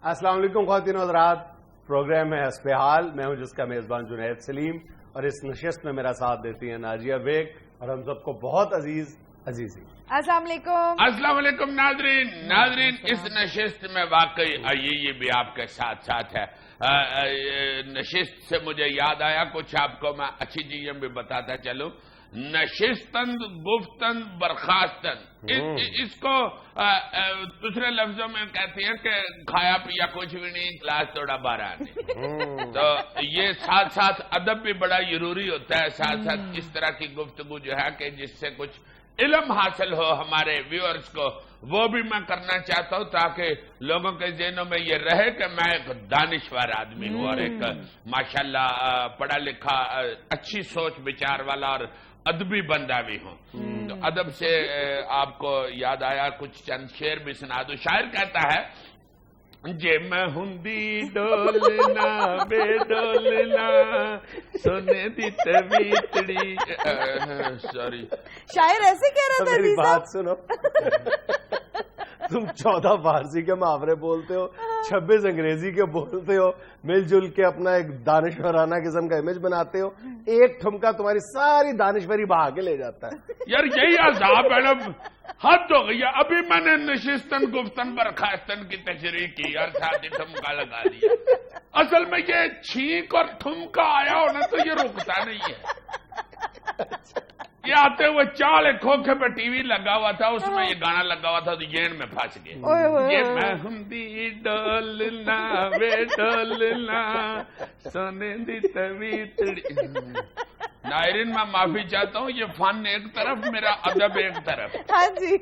السلام علیکم خواتین و حضرات، پروگرام ہے حسب حال، میں ہوں جس کا میزبان جنید سلیم، اور اس نشست میں میرا ساتھ دیتی ہیں ناجیہ بیگ اور ہم سب کو بہت عزیز عزیزی۔ السلام علیکم۔ السلام علیکم ناظرین، اس نشست میں واقعی یہ بھی آپ کے ساتھ ساتھ ہے۔ نشست سے مجھے یاد آیا کچھ آپ کو میں اچھی چیزیں بھی بتاتا چلوں۔ نشستن گفتن برخاستن، اس کو دوسرے لفظوں میں کہتے ہیں کہ کھایا پیا کچھ بھی نہیں، کلاس توڑا بارہ نہیں۔ تو یہ ساتھ ساتھ ادب بھی بڑا ضروری ہوتا ہے، ساتھ ساتھ اس طرح کی گفتگو جو ہے کہ جس سے کچھ علم حاصل ہو ہمارے ویورز کو، وہ بھی میں کرنا چاہتا ہوں تاکہ لوگوں کے ذہنوں میں یہ رہے کہ میں ایک دانشور آدمی ہوں اور ایک ماشاءاللہ پڑھا لکھا اچھی سوچ بچار والا اور ادبی بندہ بھی ہوں۔ تو ادب سے آپ کو یاد آیا کچھ چند شعر بھی سنا دوں۔ شاعر کہتا ہے جے میں ہندی ڈولنا بے ڈولنا سونے دی تویتڑی، سوری شاعر ایسے کہہ رہا تھا۔ میری بات سنو، تم 14 فارسی کے محاورے بولتے ہو، 26 انگریزی کے بولتے ہو، مل جل کے اپنا ایک دانشورانہ قسم کا امیج بناتے ہو، ایک ٹھمکا تمہاری ساری دانشوری بہا کے لے جاتا ہے۔ یار یہی عذاب ہے، حد ہو گئی ہے۔ ابھی میں نے نشستن گفتن برخاستن کی تشریح کی اور ساتھ ہی ٹھمکا لگا دیا۔ اصل میں یہ چھینک اور ٹھمکا آیا ہونا تو یہ رکتا نہیں ہے۔ یہ آتے ہوئے چال ایک کھوکھے پہ ٹی وی لگا ہوا تھا، اس میں یہ گانا لگا ہوا تھا تو ذہن میں پھنس گئے۔ یہ میں ہندی ڈولنا بے ڈولنا سونے دی تویتڑی۔ ناظرین میں معافی چاہتا ہوں، یہ فن ایک طرف، میرا ادب ایک طرف۔ ہاں جی،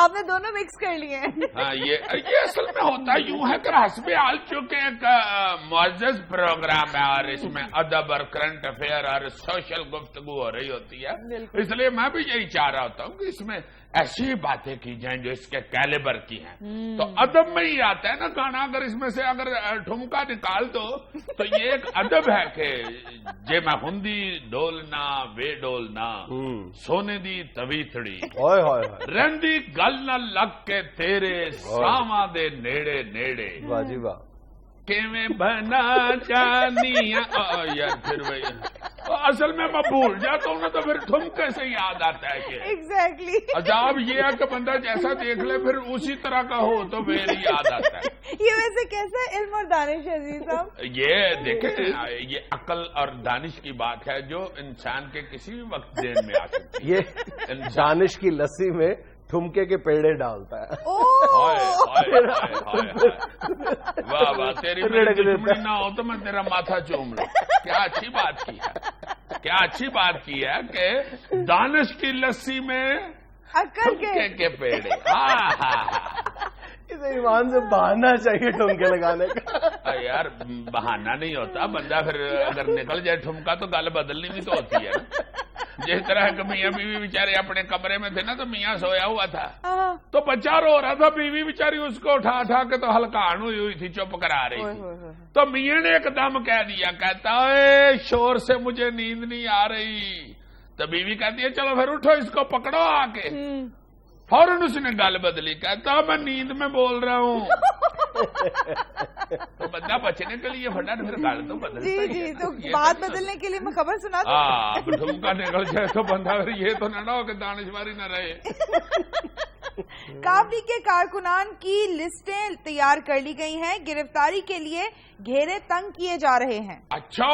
آپ نے دونوں مکس کر لیے ہیں۔ ہاں، یہ اصل میں ہوتا یوں ہے کہ حسب حال چونکہ ایک معزز پروگرام ہے اور اس میں ادب اور کرنٹ افیئر اور سوشل گفتگو ہو رہی ہوتی ہے، اس لیے میں بھی یہی چاہ رہا ہوتا ہوں کہ اس میں ایسی باتیں کی جائیں جو اس کے کیلیبر کی ہیں۔ تو ادب میں ہی آتا ہے نا گانا، اگر اس میں سے اگر ٹھمکا نکال دو تو یہ ایک ادب ہے کہ جے میں ہندی ڈولنا وے ڈولنا سونے دی تویتڑی رہندی گل نہ لگ کے تیرے ساواں دے نیڑے نیڑے، واہ جی واہ، کیویں بنا جانی۔ یار پھر وہی اصل میں بھول جاتا ہوں نا تو پھر ٹھمکے سے یاد آتا ہے کہ ایگزیکٹلی۔ عذاب یہ ہے کہ بندہ جیسا دیکھ لے پھر اسی طرح کا ہو تو پھر یاد آتا ہے۔ یہ ویسے کیسا علم اور دانش عزیز صاحب؟ یہ دیکھیں، یہ عقل اور دانش کی بات ہے جو انسان کے کسی بھی وقت ذہن میں آ سکتی ہے۔ یہ دانش کی لسی میں ٹھمکے کے پیڑے ڈالتا ہے۔ واہ واہ، تیری دشمنی نہ ہو تو میں تیرا ماتھا چوم لوں۔ کیا اچھی بات کی ہے، کیا اچھی بات کی ہے کہ دانش کی لسی میں ٹھمکے کے پیڑے۔ اسے ایمان سے بہانا چاہیے ٹھمکے لگانے کا۔ یار بہانا نہیں ہوتا، بندہ پھر اگر نکل جائے ٹھمکا تو گل بدلنی بھی تو ہوتی ہے نا۔ جس طرح کہ میاں بیوی بیچارے اپنے کمرے میں تھے نا، تو میاں سویا ہوا تھا تو بچہ رو رہا تھا، بیوی بیچاری اس کو اٹھا اٹھا کے تو ہلکان ہوئی تھی، چپ کرا رہی تھی۔ تو میاں نے ایک دم کہہ دیا، کہتا ہے شور سے مجھے نیند نہیں آ رہی۔ تو بیوی کہتی ہے چلو پھر اٹھو، اس کو پکڑو آ کے۔ فوراً اس نے گل بدلی، کہتا میں نیند میں بول رہا ہوں۔ تو بندہ بچنے کے لیے فٹافٹ پھر گل تو بدلتا ہی ہے۔ جی تو بات بدلنے کے لیے میں خبر سنا دوں۔ ہاں، ٹھمکا نکل جائے تو بندہ پھر یہ تو نہ ہو کہ دانشواری نہ رہے۔ کاوڈی کے کارکنان کی لسٹیں تیار کر لی گئی ہیں، گرفتاری کے لیے گھیرے تنگ کیے جا رہے ہیں۔ اچھا،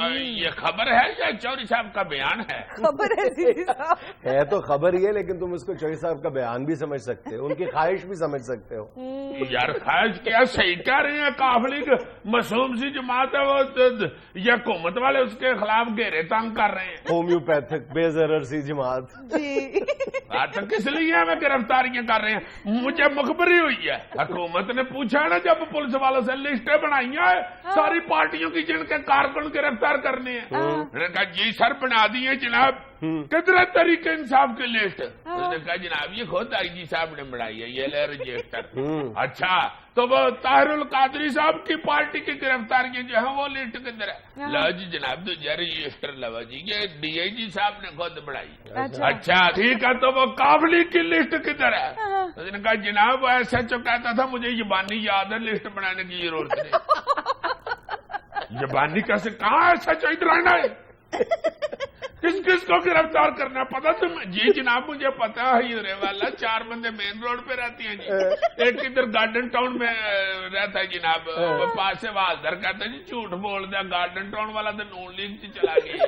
یہ خبر ہے یا چوری صاحب کا بیان ہے؟ خبر ہے تو خبر یہ، لیکن تم اس کو چوری صاحب کا بیان بھی سمجھ سکتے ہو، ان کی خواہش بھی سمجھ سکتے ہو۔ یار خواہش کیا، صحیح کہہ رہے ہیں، قافلی معصوم سی جماعت ہے وہ، یہ حکومت والے اس کے خلاف گھیرے تنگ کر رہے ہیں۔ ہومیوپیتھک بے ضرر سی جماعت۔ جی تو کس لیے ہمیں گرفتاریاں کر رہے ہیں؟ مجھے مخبری ہوئی ہے، حکومت نے پوچھا نا جب پولیس والوں سے لسٹیں بنائی ہیں ساری پارٹیوں کی جن کے کارکن گرفتار کرنے ہیں، انہوں نے کہا جی سر بنا دیے جناب، کتنے طریقے انصاف کی لسٹ؟ انہوں نے کہا جناب یہ خود آئی جی صاحب نے بنائی ہے، یہ لے رجسٹر۔ اچھا تو وہ طاہر القادری صاحب کی پارٹی کی گرفتاریاں جو ہیں وہ لسٹ کے اندر ہے. لو جی جناب تو رجسٹر لو جی یہ ڈی آئی جی صاحب نے خود بڑھائی. اچھا ٹھیک ہے تو وہ قابلی کی لسٹ کدھر ہے؟ اس نے کہا جناب ایس ایچ او کہتا تھا مجھے زبانی یاد ہے لسٹ بنانے کی ضرورت نہیں. زبانی کیسے کہاں ایس ایچ او ادھر آنا ہے؟ کس کس کو گرفتار کرنا پتا تم؟ جی جناب مجھے پتا ہے یہ والا 4 بندے مین روڈ پہ رہتی ہیں جی. ایک ادھر گارڈن ٹاؤن میں رہتا ہے جناب وہ پاس سے وازدر کہتا ہے جی جھوٹ بول دیا گارڈن ٹاؤن والا تو نون لیگ سے چلا گیا.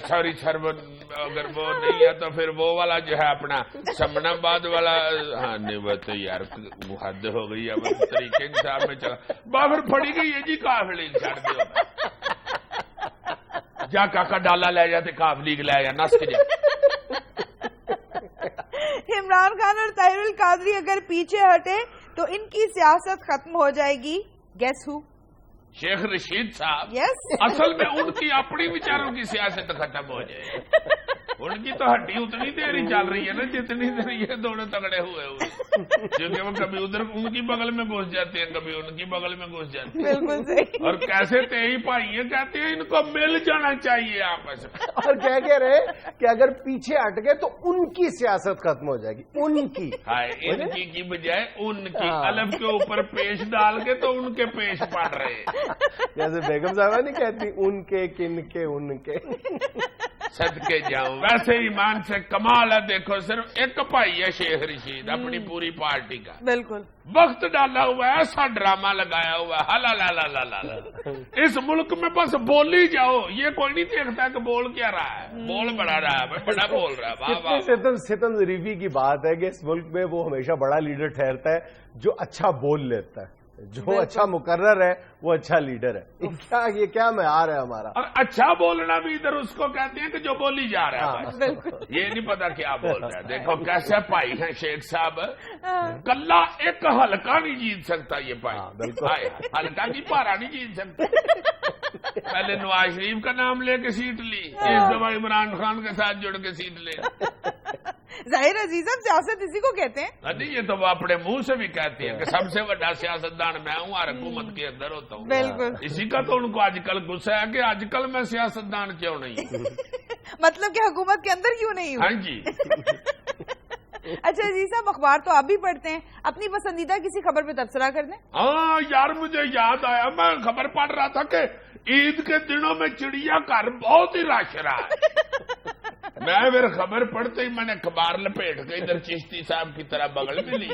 سوری سر اگر وہ نہیں ہے تو پھر وہ والا جو ہے اپنا سمن آباد والا. ہاں نہیں وہ تو یار حد ہو گئی اب طریقے انصاف میں چلا باہر پڑی گئی ہے جی قافلے چھڑ دو جا کاکا ڈالا لے جاتے قافلی لے جا نس کے جا. عمران خان اور طاہر القادری اگر پیچھے ہٹے تو ان کی سیاست ختم ہو جائے گی. گیس ہو؟ شیخ رشید صاحب. یس. اصل میں ان کی اپنی بیچاروں کی سیاست ختم ہو جائے. ان کی تو ہڈی اتنی دیر ہی چل رہی ہے نا جتنی دیر یہ دونوں تگڑے ہوئے کیونکہ وہ کبھی ادھر ان کی بغل میں گھس جاتے ہیں کبھی ان کی بغل میں گھس جاتے ہیں. بالکل صحیح. اور کیسے تیئی بھائی ہیں کہتے ہیں ان کو مل جانا چاہیے آپس میں. اور کہہ رہے کہ اگر پیچھے ہٹ گئے تو ان کی سیاست ختم ہو جائے گی. ان کی ان کی بجائے ان کی الف کے اوپر پیش ڈال کے تو ان کے پیش پڑ رہے. جیسے بیگم صاحبہ نہیں کہتی ان کے کن کے ان کے. صدقے جاؤں. ویسے ایمان سے کمال ہے دیکھو صرف ایک بھائی ہے شیخ رشید اپنی پوری پارٹی کا. بالکل. وقت ڈالا ہوا ہے ایسا ڈرامہ لگایا ہوا ہے ہلا اس ملک میں بس بول ہی جاؤ. یہ کوئی نہیں دیکھتا کہ بول کیا رہا ہے. بول بڑا رہا ہے بڑا بول رہا ہے. واہ واہ. ستم ظریفی کی بات ہے کہ اس ملک میں وہ ہمیشہ بڑا لیڈر ٹھہرتا ہے جو اچھا بول لیتا ہے. جو اچھا مقرر ہے وہ اچھا لیڈر ہے. یہ کیا معیار ہے ہمارا. اور اچھا بولنا بھی ادھر اس کو کہتے ہیں کہ جو بولی جا رہا ہے. یہ نہیں پتا کیا بول رہا ہے. دیکھو کیسے بھائی ہیں شیخ صاحب. کلہ ایک ہلکا نہیں جیت سکتا یہ بھائی. ہلکا کی پارا نہیں جیت سکتا. پہلے نواز شریف کا نام لے کے سیٹ لی اس دفعہ عمران خان کے ساتھ جڑ کے سیٹ لے. ظاہر عزیزم سیاست اسی کو کہتے ہیں. نہیں یہ تو وہ اپنے منہ سے بھی کہتے ہیں کہ سب سے بڑا سیاستدان میں ہوں اور حکومت کے اندر ہوتا ہوں. بالکل. اسی کا تو ان کو آج کل غصہ ہے کہ آج کل میں سیاستدان کیوں نہیں. مطلب کہ حکومت کے اندر کیوں نہیں ہوں. ہاں جی. اچھا عزیز صاحب اخبار تو آپ بھی پڑھتے ہیں اپنی پسندیدہ کسی خبر پہ تبصرہ کر دیں. ہاں یار مجھے یاد آیا میں خبر پڑھ رہا تھا کہ عید کے دنوں میں چڑیا گھر بہت ہی رش رہا ہے. میں پھر خبر پڑھتے ہی میں نے اخبار لپیٹ کے ادھر چشتی صاحب کی طرح بغل میں لی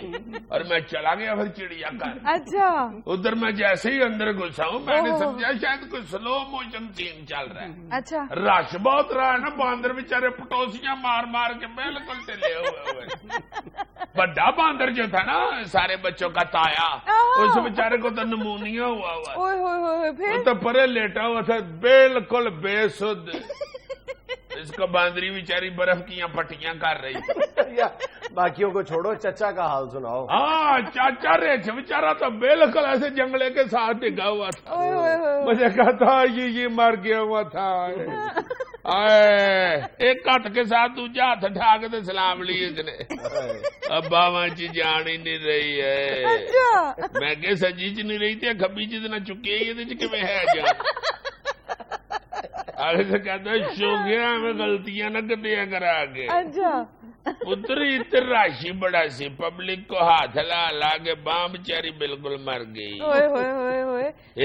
اور میں چلا گیا پھر چڑیا گھر. اچھا. ادھر میں جیسے ہی اندر گھسا ہوں میں نے سمجھا شاید کوئی سلو موشن سین چل رہا ہے. اچھا. رش بہت رہا ہے نا باندر بےچارے پٹوسیاں مار مار کے بالکل ٹلے ہوئے. بڑا باندر جو تھا نا سارے بچوں کا تایا اس بےچارے کو تو نمونیا ہوا پھر تو پرے لیٹا ہوا تھا بالکل بے سد. اس کو باندری بیچاری برف کی پٹیاں کر رہی. باقیوں کو چھوڑو چچا کا حال سناؤ. ہاں چاچا ریچھ بیچارہ تو بالکل ایسے جنگلے کے ساتھ ڈگا ہوا تھا. مجھے کہا یہ مر گیا ہوا تھا. ایک ہاتھ کے ساتھ دوجا ہاتھ اٹھا کے تو سلام لی اس نے. اب باواں چی جان ہی نہیں رہی ہے. میں کہ سجی چ نہیں رہی تھی کبھی چ نہ چکی ہے ہے جان. آگے سے کہتا ہے شوگیا میں غلطیاں نہ کٹیا کرا کے. پتری اتر راشی بڑا سی پبلک کو ہاتھ لا کے باں بچاری بالکل مر گئی.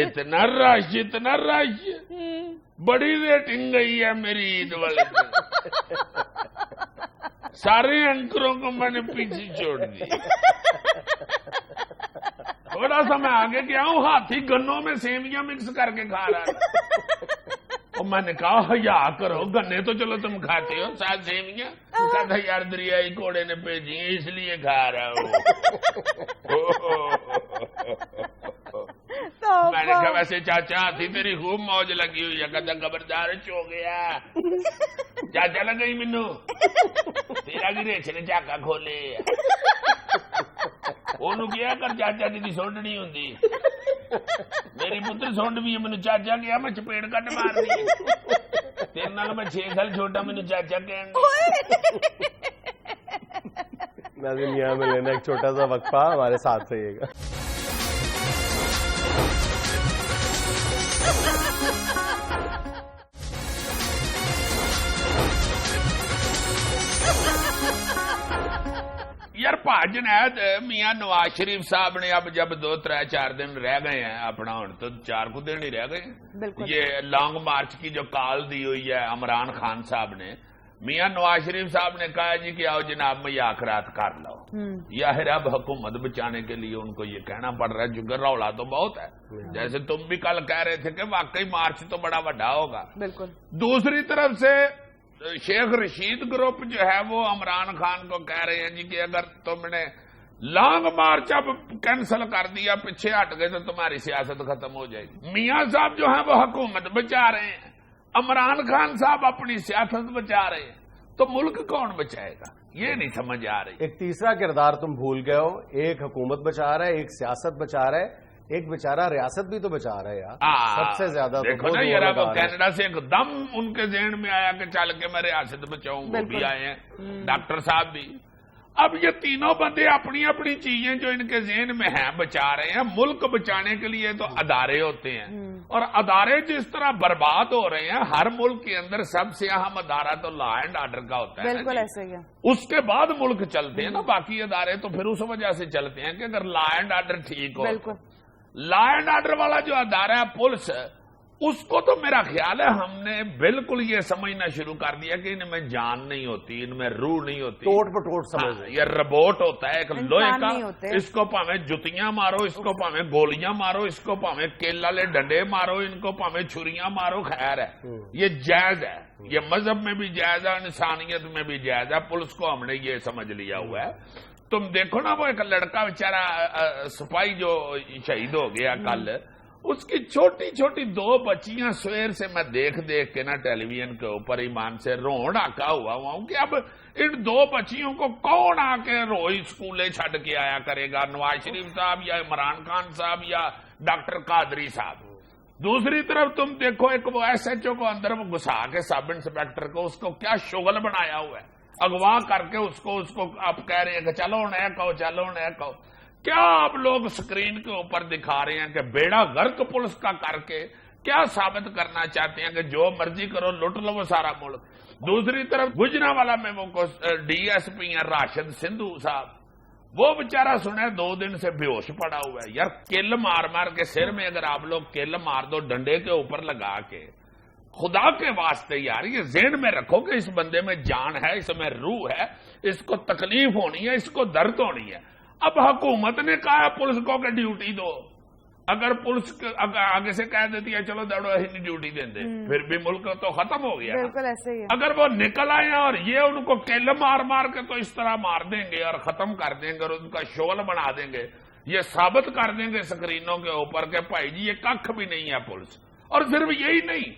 اتنا رش بڑی ریٹنگ گئی ہے میری عید والے دن. سارے اینکروں کو میں نے پیچھے چھوڑ دی. تھوڑا سا میں آگے گیا ہوں ہاتھی گنوں میں سیویاں مکس کر کے کھا رہا ہے. میں نے کہا حیا کرو گنے تو چلو تم کھاتے ہو ساتھ سیویاں. کہتا یار دریائی گھوڑے نے بھیجی ہیں اس لیے کھا رہا ہوں. میں نے کہا ویسے چاچا ہاتھی تیری خوب موج لگی ہوئی ہے. کہتا خبردار ہو گیا چاچا لگئی مینو تیرا بھی ریچھ نے چاکا کھولے. وہ کیا کر چاچا جی سونڈ نہیں ہوں میری پتر سونڈ بھی ہے. مینو چاچا گیا میں چپیڑ کٹ مارنی تیرے نال میں 6 سال چھوٹا مینو چاچا کہن. नाज़रीन यहाँ में लेना एक छोटा सा वक्फा, हमारे साथ रहिएगा। यार भाजनैद मियाँ नवाज शरीफ साहब ने अब जब 2-3-4 दिन रह गए हैं अपना, हूं तो 4 को दिन ही रह गए, ये लॉन्ग मार्च की जो कॉल दी हुई है इमरान खान साहब ने, मियाँ नवाज शरीफ साहब ने कहा जी कि आओ जनाब मुज़ाकरात कर लो, यार अब हुकूमत बचाने के लिए उनको ये कहना पड़ रहा है, चूंकि रौला तो बहुत है। जैसे तुम भी कल कह रहे थे कि वाकई मार्च तो बड़ा बड़ा होगा। बिल्कुल। दूसरी तरफ से शेख रशीद ग्रुप जो है वो इमरान खान को कह रहे हैं जी कि अगर तुमने लॉन्ग मार्च अब कैंसिल कर दिया, पीछे हट गए, तो तुम्हारी सियासत खत्म हो जाएगी। मियाँ साहब जो है वो हुकूमत बचा रहे हैं, इमरान खान साहब अपनी सियासत बचा रहे हैं, तो मुल्क कौन बचाएगा, ये नहीं समझ आ रही। एक तीसरा किरदार तुम भूल गए हो, एक हुकूमत बचा रहा है, एक सियासत बचा रहा है, एक बेचारा रियासत भी तो बचा रहा है यार। सबसे ज्यादा देखो ना यार, अब कनाडा से एकदम उनके ज़हन में आया कि चल के मैं रियासत बचाऊं, वो भी आए हैं, डॉक्टर साहब भी। अब ये तीनों बंदे अपनी अपनी चीजें जो इनके ज़हन में हैं बचा रहे हैं। मुल्क बचाने के लिए तो अदारे होते हैं, और अदारे जिस तरह बर्बाद हो रहे हैं, हर मुल्क के अंदर सबसे अहम अदारा तो लॉ एंड ऑर्डर का होता है। बिल्कुल ऐसे ही है। उसके बाद मुल्क चलते हैं ना, बाकी अदारे तो फिर उस वजह से चलते हैं कि अगर लॉ एंड ऑर्डर ठीक हो। बिल्कुल। लॉ एंड ऑर्डर वाला जो अदारा है पुलिस, उसको तो मेरा ख्याल है हमने बिल्कुल ये समझना शुरू कर दिया कि इनमें जान नहीं होती, इनमें रूह नहीं होती, टोट पटोट समझ। ये रोबोट होता है एक लोहे का, इसको भावें जुतियां मारो, इसको भावें गोलियां मारो, इसको भावें केला ले डंडे मारो, इनको भावें छुरियां मारो, खैर है, ये जायज है, ये मजहब में भी जायज है, इंसानियत में भी जायज है। पुलिस को हमने ये समझ लिया हुआ है। तुम देखो ना वो एक लड़का बेचारा सिपाही जो शहीद हो गया कल, उसकी छोटी छोटी 2 बच्चियां सवेर से मैं देख देख के ना टेलीविजन के ऊपर ईमान से रोड आका हुआ हूं कि अब इन 2 बच्चियों को कौन आके रोज स्कूले छड़ के आया करेगा, नवाज शरीफ साहब या इमरान खान साहब या डॉक्टर कादरी साहब। दूसरी तरफ तुम देखो एक वो SHO को अंदर वो घुसा के सब इंस्पेक्टर को, उसको क्या शुगल बनाया हुआ है, अगवा करके उसको आप कह रहे हैं कि चलो नया कहो, चलो नया कहो। क्या आप लोग स्क्रीन के ऊपर दिखा रहे हैं कि बेड़ा गर्क पुलिस का करके क्या साबित करना चाहते हैं कि जो मर्जी करो, लुट लो वो सारा मुल्क। दूसरी तरफ गुजरांवाला में वो DSP है राशिद सिंधु साहब, वो बेचारा सुने 2 दिन से बेहोश पड़ा हुआ है। यार किल मार मार के सिर में अगर आप लोग किल मार दो डंडे के ऊपर लगा के, खुदा के वास्ते यार ये ज़हन में रखो कि इस बंदे में जान है, इसमें रूह है, इसको तकलीफ होनी है, इसको दर्द होनी है। अब हुकूमत ने कहा पुलिस को कि ड्यूटी दो, अगर पुलिस आगे से कह देती है चलो दौड़ो ही ड्यूटी देंगे, फिर भी मुल्क तो खत्म हो गया। बिल्कुल ऐसे ही है। अगर वो निकल आए और ये उनको किल मार मार के तो इस तरह मार देंगे और खत्म कर देंगे और उनका शोल बना देंगे, ये साबित कर देंगे स्क्रीनों के ऊपर के भाई जी ये कख भी नहीं है पुलिस। और सिर्फ यही नहीं,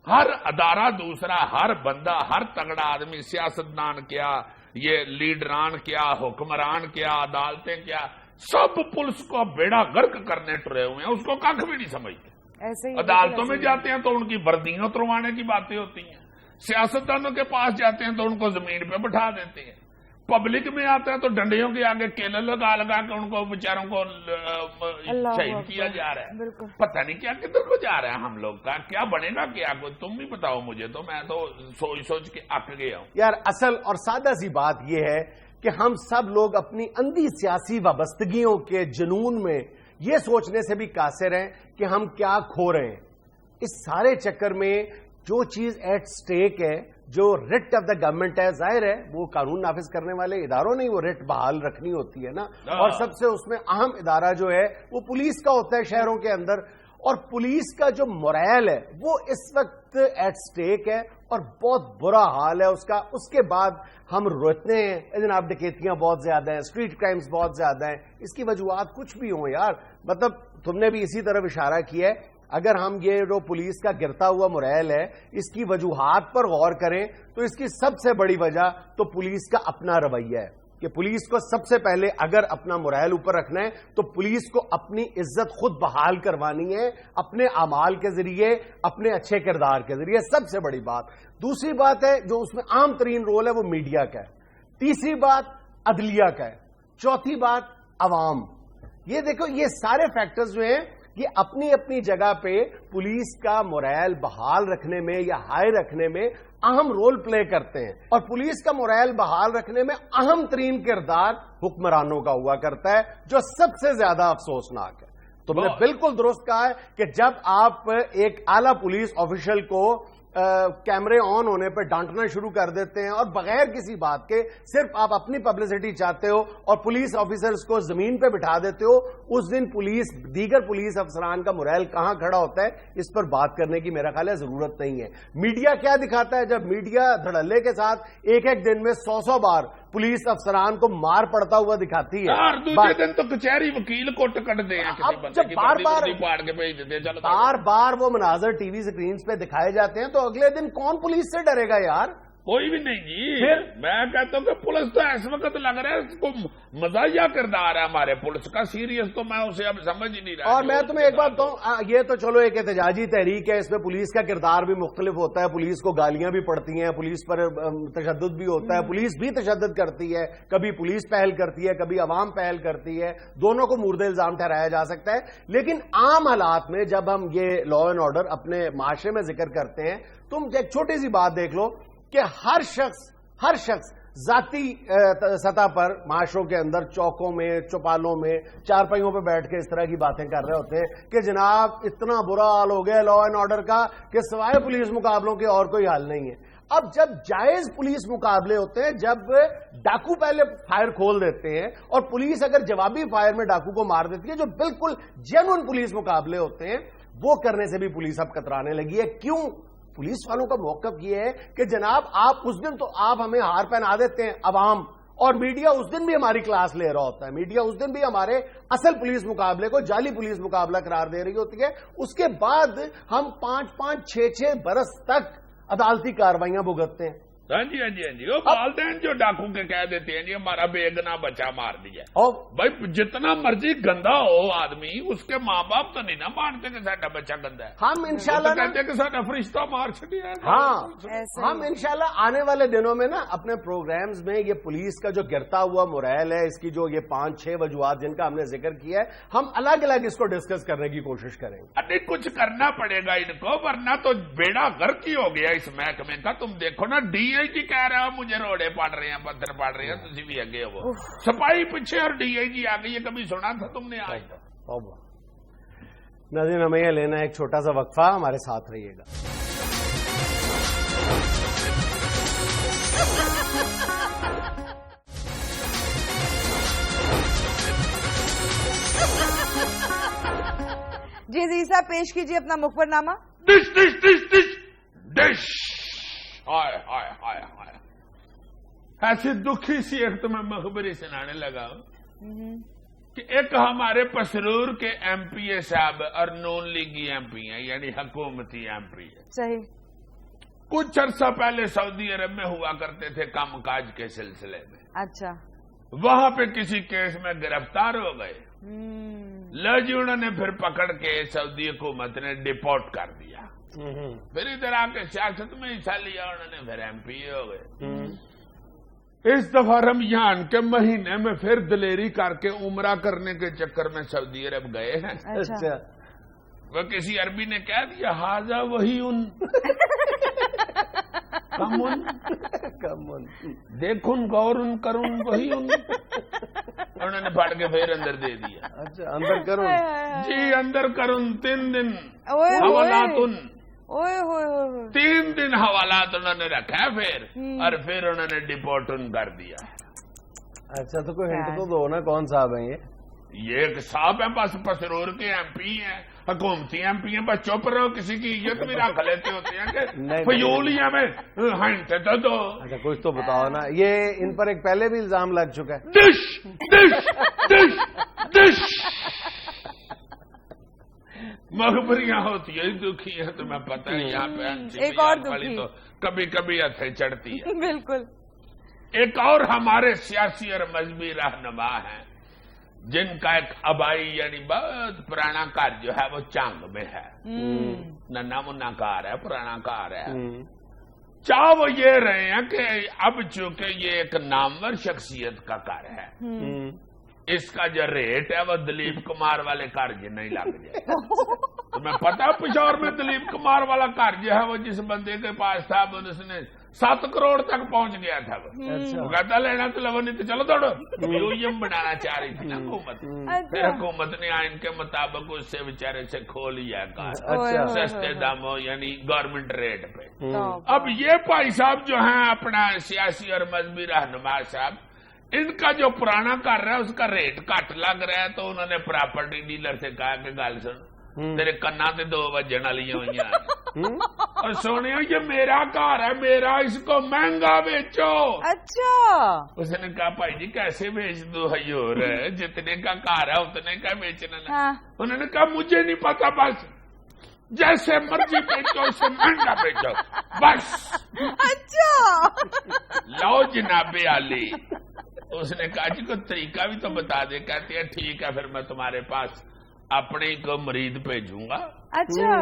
हर अदारा दूसरा, हर बंदा, हर तगड़ा आदमी, सियासतदान क्या, ये लीडरान क्या, हुक्मरान क्या, अदालतें क्या, सब पुलिस को बेड़ा गर्क करने टुरे हुए हैं, उसको कख भी नहीं समझते। ऐसे ही अदालतों में जाते हैं तो उनकी वर्दियां उतरवाने की बातें होती हैं, सियासतदानों के पास जाते हैं तो उनको जमीन पे बिठा देते हैं, पब्लिक में आते हैं तो डंडियों के आगे केले लगा लगा के उनको बेचारों को शहीद किया जा रहा है। पता नहीं क्या किधर को जा रहा है हम लोग का, क्या बनेगा क्या, तुम भी बताओ मुझे, तो मैं तो सोच सोच के अक गया हूं। यार असल और सादा सी बात यह है कि हम सब लोग अपनी अंधी सियासी वाबस्तगियों के जुनून में ये सोचने से भी कासिर हैं कि हम क्या खो रहे हैं। इस सारे चक्कर में जो चीज एट स्टेक है, जो रिट ऑफ द गवर्नमेंट है, जाहिर है वो कानून नाफिज करने वाले इदारों ने वो रिट बहाल रखनी होती है ना, और सबसे उसमें अहम इदारा जो है वो पुलिस का होता है शहरों के अंदर, और पुलिस का जो मोरल है वो इस वक्त एट स्टेक है और बहुत बुरा हाल है उसका। उसके बाद हम रोते हैं जनाब डकैतियां बहुत ज्यादा हैं, स्ट्रीट क्राइम्स बहुत ज्यादा हैं, इसकी वजूहत कुछ भी हो यार, मतलब तुमने भी इसी तरफ इशारा किया है। अगर हम ये जो पुलिस का गिरता हुआ मोरल है इसकी वजूहात पर गौर करें तो इसकी सबसे बड़ी वजह तो पुलिस का अपना रवैया है कि पुलिस को सबसे पहले अगर अपना मोरल ऊपर रखना है तो पुलिस को अपनी इज्जत खुद बहाल करवानी है, अपने अमाल के जरिए, अपने अच्छे किरदार के जरिए, सबसे बड़ी बात। दूसरी बात है जो उसमें आम तरीन रोल है वो मीडिया का है। तीसरी बात عدلیہ کا ہے، چوتھی بات عوام. یہ دیکھو یہ سارے فیکٹرز جو ہیں یہ اپنی اپنی جگہ پہ پولیس کا مورائل بحال رکھنے میں یا ہائی رکھنے میں اہم رول پلے کرتے ہیں، اور پولیس کا مورائل بحال رکھنے میں اہم ترین کردار حکمرانوں کا ہوا کرتا ہے، جو سب سے زیادہ افسوسناک ہے. تم نے بالکل درست کہا ہے کہ جب آپ ایک اعلیٰ پولیس آفیشل کو کیمرے آن ہونے پہ ڈانٹنا شروع کر دیتے ہیں اور بغیر کسی بات کے صرف آپ اپنی پبلسٹی چاہتے ہو اور پولیس آفیسرز کو زمین پہ بٹھا دیتے ہو، اس دن دیگر پولیس افسران کا مورائل کہاں کھڑا ہوتا ہے، اس پر بات کرنے کی میرا خیال ہے ضرورت نہیں ہے. میڈیا کیا دکھاتا ہے؟ جب میڈیا دھڑلے کے ساتھ ایک دن میں 100 بار پولیس افسران کو مار پڑتا ہوا دکھاتی ہے، دوسرے دن تو کچہری وکیل کو ٹکٹ دیں، بار بار وہ مناظر ٹی وی سکرینز پہ دکھائے جاتے ہیں، تو اگلے دن کون پولیس سے ڈرے گا یار؟ کوئی بھی نہیں جی. میں کہتا ہوں کہ پولیس تو اس وقت لگ رہا ہے اس کو مزاحیہ کردار ہے ہمارے پولیس کا، سیریس تو میں اسے اب سمجھ ہی نہیں رہا. اور میں تمہیں ایک بات بتاؤں، یہ تو چلو ایک احتجاجی تحریک ہے، اس میں پولیس کا کردار بھی مختلف ہوتا ہے، پولیس کو گالیاں بھی پڑتی ہیں، پولیس پر تشدد بھی ہوتا ہے، پولیس بھی تشدد کرتی ہے، کبھی پولیس پہل کرتی ہے، کبھی عوام پہل کرتی ہے، دونوں کو مورد الزام ٹھہرایا جا سکتا ہے. لیکن عام حالات میں جب ہم یہ لا اینڈ آرڈر اپنے معاشرے میں ذکر کرتے ہیں، تم ایک چھوٹی سی بات دیکھ لو کہ ہر شخص ذاتی سطح پر معاشروں کے اندر چوکوں میں، چوپالوں میں، چارپائیوں پہ بیٹھ کے اس طرح کی باتیں کر رہے ہوتے ہیں کہ جناب اتنا برا حال ہو گیا لا اینڈ آرڈر کا کہ سوائے پولیس مقابلوں کے اور کوئی حل نہیں ہے. اب جب جائز پولیس مقابلے ہوتے ہیں، جب ڈاکو پہلے فائر کھول دیتے ہیں اور پولیس اگر جوابی فائر میں ڈاکو کو مار دیتی ہے، جو بالکل جینوئن پولیس مقابلے ہوتے ہیں، وہ کرنے سے بھی پولیس اب کترانے لگی ہے. کیوں؟ پولیس والوں کا موقف یہ ہے کہ جناب آپ اس دن تو آپ ہمیں ہار پہنا دیتے ہیں عوام، اور میڈیا اس دن بھی ہماری کلاس لے رہا ہوتا ہے، میڈیا اس دن بھی ہمارے اصل پولیس مقابلے کو جعلی پولیس مقابلہ قرار دے رہی ہوتی ہے. اس کے بعد ہم 5 6 برس تک عدالتی کاروائیاں بھگتتے ہیں. ہاں جی ہاں جی ہاں جی. وہ والدین جو ڈاکو کے کہہ دیتے ہیں جی ہمارا بے گناہ بچہ مار دیا. بھائی جتنا مرضی گندا ہو آدمی، اس کے ماں باپ تو نہیں نہ مانتے کہ ساڈا بچہ گندا ہے. ہم انشاءاللہ کہتے ہیں کہ ساڈا فرشتہ مار چھڑیا ہے. ہاں ہم انشاءاللہ آنے والے دنوں میں نا اپنے پروگرامز میں یہ پولیس کا جو گرتا ہوا مورائل ہے، اس کی جو یہ 5 6 وجوہات جن کا ہم نے ذکر کیا ہے، ہم الگ الگ اس کو ڈسکس کرنے کی کوشش کریں گے. ارے کچھ کرنا پڑے گا ان کو، ورنہ تو بیڑا غرق ہی ہو گیا اس محکمے کا. تم دیکھو نا ڈی آئی جی کہہ رہا ہے مجھے روڑے پڑ رہے ہیں، پتھر پڑ رہے ہیں، تسی بھی اگے ہو. سپاہی پیچھے اور ڈی آئی جی آگے، یہ کبھی سنا تھا تم نے آج تک؟ ناظرین ہمیں یہ لینا ایک چھوٹا سا وقفہ، ہمارے ساتھ رہیے گا. جی عزیز صاحب پیش کیجیے اپنا مخبر نامہ. ڈش ڈش ڈش ڈش ڈش. ہائے ہائے ہائے ہائے، ایسی دکھی سی ایک تو میں مخبری سنانے لگا ہوں کہ ایک ہمارے پسرور کے ایم پی اے صاحب اور نون لیگی ایم پی ہیں، یعنی حکومتی ایم پی ہے. صحیح. کچھ عرصہ پہلے سعودی عرب میں ہوا کرتے تھے کام کاج کے سلسلے میں. اچھا. وہاں پہ کسی کیس میں گرفتار ہو گئے. جی انہوں نے پھر پکڑ کے سعودی حکومت نے ڈپورٹ کر دیا. پھر ادھر آ کے سیاست میں حصہ لیا انہوں نے، پھر ایم پی ہو گئے. اس دفعہ رمضان کے مہینے میں پھر دلیری کر کے عمرہ کرنے کے چکر میں سعودی عرب گئے ہیں. اچھا. وہ کسی عربی نے کہہ دیا ہاذا وہی ان کمن دیکھن غورن کرن وہی ان، انہوں نے پڑھ کے پھر اندر دے دیا. اچھا اندر کرن جی اندر کرن 3 دن حوالاتن، 3 دن حوالات انہوں نے رکھا پھر، اور پھر انہوں نے ڈپورٹن کر دیا. اچھا تو کوئی ہنٹ تو دو نا کون صاحب ہیں یہ ایک صاحب ہیں بس پسرور کے ایم پی ہیں، حکومتی ایم پی ہیں، بس چپ رہو، کسی کی عزت بھی رکھ لیتے ہوتے ہیں کہ فیولیا میں ہنٹ تو دو. اچھا کچھ تو بتاؤ نا. یہ ان پر ایک پہلے بھی الزام لگ چکا ہے. ڈش ڈش ڈش ڈش. مخبریاں ہوتی ہے دکھی ہے، تمہیں پتہ ہے یہاں پہ ایک اور دکھی تو کبھی کبھی ہتھے چڑھتی ہے. بالکل. ایک اور ہمارے سیاسی اور مذہبی رہنما ہیں جن کا ایک آبائی یعنی بہت پرانا گھر جو ہے وہ چانگ میں ہے، ننا منا کار ہے، پرانا کار ہے. चाह वो ये रहे हैं कि अब चूंकि ये एक नामवर शख्सियत का घर है, इसका जो रेट है वो दिलीप कुमार वाले घर जो नहीं लग जाए। तुम्हें पता पिशौर में दिलीप कुमार वाला घर जो है वो जिस बंदे के पास था वो उसने 7 करोड़ तक पहुंच गया था। वो कहता लेना तो लो, नहीं तो चलो दौड़ो। म्यूजियम बनाना चाह रही थी ना हुकूमत, फिर हुकूमत ने आइन के मुताबिक उससे बेचारे से खो लिया कार सस्ते दामों यानी गवर्नमेंट रेट पे। अब ये भाई साहब जो है अपना सियासी और मजहबी रहनुमा साहब, इनका जो पुराना घर है उसका रेट घट लग रहा है, तो उन्होंने प्रॉपर्टी डीलर से कहा कि गल सुन, तेरे कन्ना ते 2 बजन वाली हुई और सोने ये मेरा घर है, मेरा, इसको महंगा बेचो। अच्छा। उसने कहा भाई जी कैसे बेच दो हजूर, जितने का घर है उतने का बेचना ना। हाँ। उन्होंने कहा मुझे नहीं पता, बस जैसे मर्जी बेचो, उससे महंगा बेचो बस। अच्छा। लो जनाबे आली। उसने कहा जी को तरीका भी तो बता दे। कहती है ठीक है, फिर मैं तुम्हारे पास अपने को मरीद भेजूंगा। अच्छा।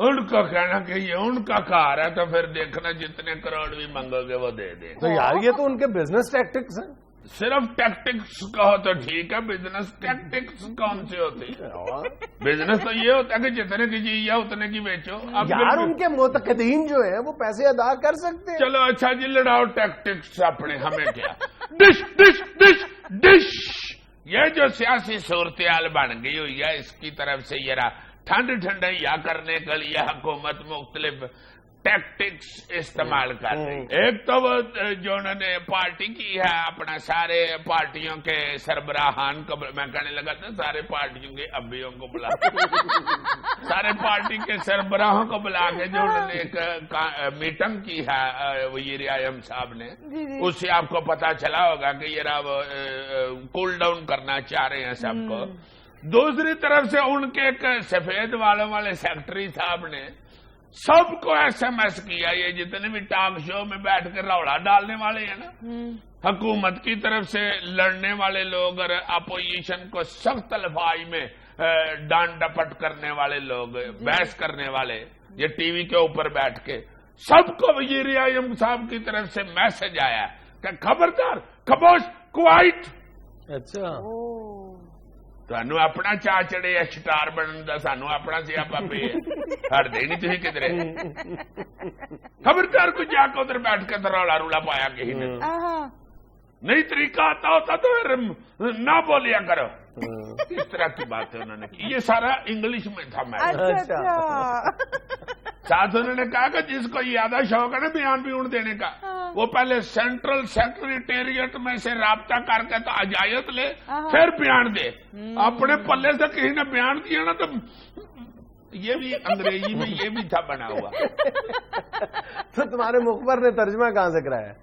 उनको कहना कि ये उनका कार है, तो फिर देखना जितने करोड़ भी मांगोगे वो दे दे। तो यार ये तो उनके बिजनेस टैक्टिक्स हैं। सिर्फ टैक्टिक्स कहो तो ठीक है, बिजनेस टैक्टिक्स कौन सी होती है? बिजनेस तो ये होता है कि जितने की चीज है उतने की बेचो। अब यार उनके मुतकदीन जो है वो पैसे अदा कर सकते हैं। चलो अच्छा जी, लड़ाओ टैक्टिक्स अपने, हमें क्या। Dish dish dish dish. ये जो सियासी सूरत-ए-हाल बन गई हुई है, इसकी तरफ से ये ठंड ठंडैया करने के लिए हुकूमत मुख्तलिफ टैक्टिक्स इस्तेमाल कर रही। एक तो वो जो उन्होंने पार्टी की है, अपना सारे पार्टियों के सरबराहान को, मैं कहने लगा था सारे पार्टियों के अब्बियों को बुला सारे पार्टी के सरबराहों को बुला के जो उन्होंने एक मीटिंग की है वजीर आज़म साहब ने, उससे आपको पता चला होगा कि ये कूल डाउन करना चाह रहे हैं सबको। दूसरी तरफ से उनके एक सफेद वालों वाले सेक्रेटरी साहब ने सबको SMS किया, ये जितने भी टॉक शो में बैठ कर रौला डालने वाले हैं ना, हुकूमत की तरफ से लड़ने वाले लोग और अपोजिशन को सख्त अल्फाज में डांट डपट करने वाले लोग, बहस करने वाले, ये टीवी के ऊपर बैठ के, सबको वजीर आज़म साहब की तरफ से मैसेज आया कि खबरदार, खामोश, क्वाइट। अच्छा। ਤੁਹਾਨੂੰ ਆਪਣਾ ਚਾਹ ਚੜੇ ਸਟਾਰ ਬਣਨ ਦਾ, ਸਾਨੂੰ ਆਪਣਾ ਸਿਆਪਾ ਪਿਆ, ਹਟਦੇ ਨਹੀਂ ਤੁਸੀਂ ਕਿਧਰੇ। ਖਬਰਦਾਰ ਕੋਈ ਜਾ ਕੇ ਉਧਰ बैठ के रौला रूला पाया किसी ने, नहीं तरीका आता होता तो फिर ना बोलिया करो। इस तरह की बातें उन्होंने की, ये सारा इंग्लिश में था। मैं साथ उन्होंने कहा कि जिसको ज्यादा शौक है ना बयान भी देने का, वो पहले सेंट्रल सेक्रेटेरिएट में से राब्ता करके तो इजाजत ले, फिर बयान दे। अपने पल्ले से किसी ने बयान दिया ना तो ये भी अंग्रेजी में ये भी था बना हुआ। तो तुम्हारे मुखबर ने तर्जमा कहाँ से कराया?